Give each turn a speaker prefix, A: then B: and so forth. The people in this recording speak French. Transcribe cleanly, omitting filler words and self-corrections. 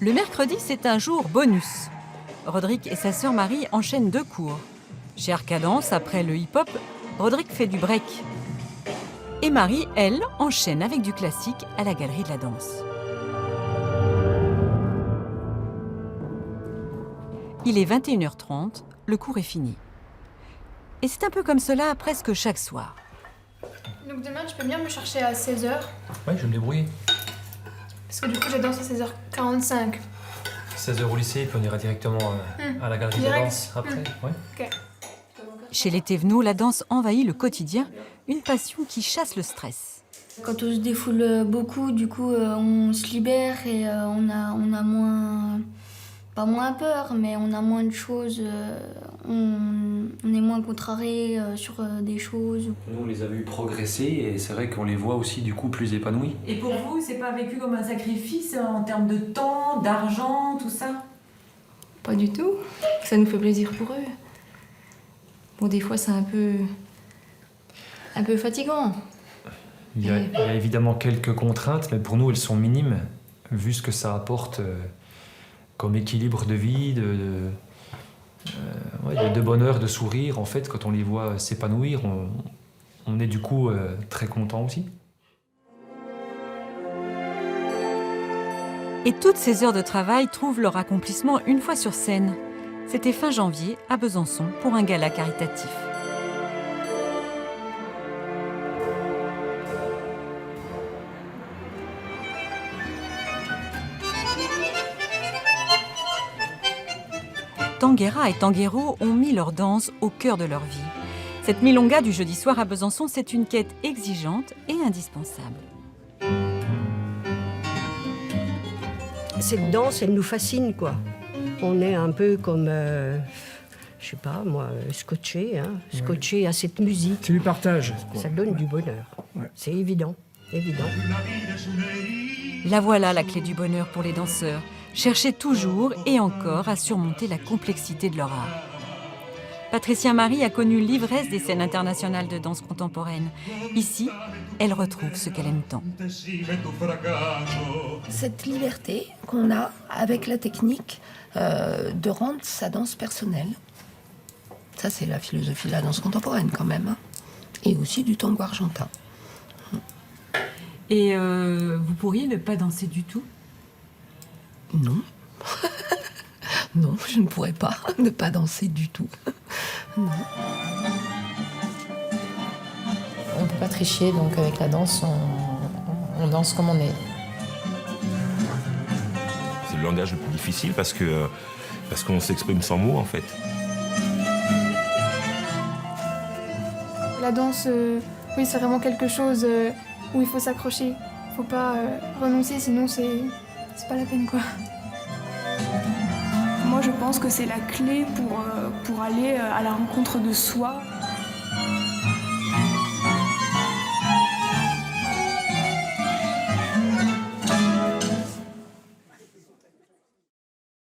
A: Le mercredi, c'est un jour bonus. Roderick et sa sœur Marie enchaînent 2 cours. Chez Arcadance, après le hip-hop, Roderick fait du break. Et Marie, elle, enchaîne avec du classique à la Galerie de la Danse. Il est 21h30, le cours est fini. Et c'est un peu comme cela presque chaque soir.
B: Donc demain, tu peux venir me chercher à 16h.
C: Ouais, je vais me débrouiller.
B: Parce que du coup, j'ai danse à 16h45.
C: 16h au lycée, puis on ira directement à la galerie de
B: Direct.
C: danse après. Ouais.
B: Ok.
A: Chez les Thévenoud, la danse envahit le quotidien, une passion qui chasse le stress.
D: Quand on se défoule beaucoup, du coup, on se libère et on a moins... Pas moins peur, mais on a moins de choses. On est moins contrarié sur des choses.
E: Nous, on les a vus progresser et c'est vrai qu'on les voit aussi du coup plus épanouis.
A: Et pour vous, c'est pas vécu comme un sacrifice en termes de temps, d'argent, tout ça?
F: Pas du tout. Ça nous fait plaisir pour eux. Bon, des fois, c'est un peu fatigant.
C: Il y a évidemment quelques contraintes, mais pour nous, elles sont minimes, vu ce que ça apporte comme équilibre de vie, de bonheur, de sourire. En fait, quand on les voit s'épanouir, on est du coup très content aussi.
A: Et toutes ces heures de travail trouvent leur accomplissement une fois sur scène. C'était fin janvier à Besançon pour un gala caritatif. Tanguera et Tanguero ont mis leur danse au cœur de leur vie. Cette milonga du jeudi soir à Besançon, c'est une quête exigeante et indispensable.
G: Cette danse, elle nous fascine, quoi. On est un peu comme, je sais pas moi, scotché à cette musique.
H: C'est du partage.
G: Ça donne du bonheur.
H: Ouais.
G: C'est évident, évident.
A: La voilà la clé du bonheur pour les danseurs. Chercher toujours et encore à surmonter la complexité de leur art. Patricia Marie a connu l'ivresse des scènes internationales de danse contemporaine. Ici, elle retrouve ce qu'elle aime tant.
I: Cette liberté qu'on a avec la technique de rendre sa danse personnelle. Ça, c'est la philosophie de la danse contemporaine quand même. Hein. Et aussi du tango argentin.
A: Et vous pourriez ne pas danser du tout ?
I: Non. Non, je ne pourrais pas ne pas danser du tout. Non.
F: On peut pas tricher, donc avec la danse, on danse comme on est.
J: C'est le langage le plus difficile parce qu'on s'exprime sans mots en fait.
B: La danse, oui, c'est vraiment quelque chose où il faut s'accrocher. Faut pas renoncer, sinon c'est pas la peine, quoi.
K: Moi, je pense que c'est la clé pour aller à la rencontre de soi.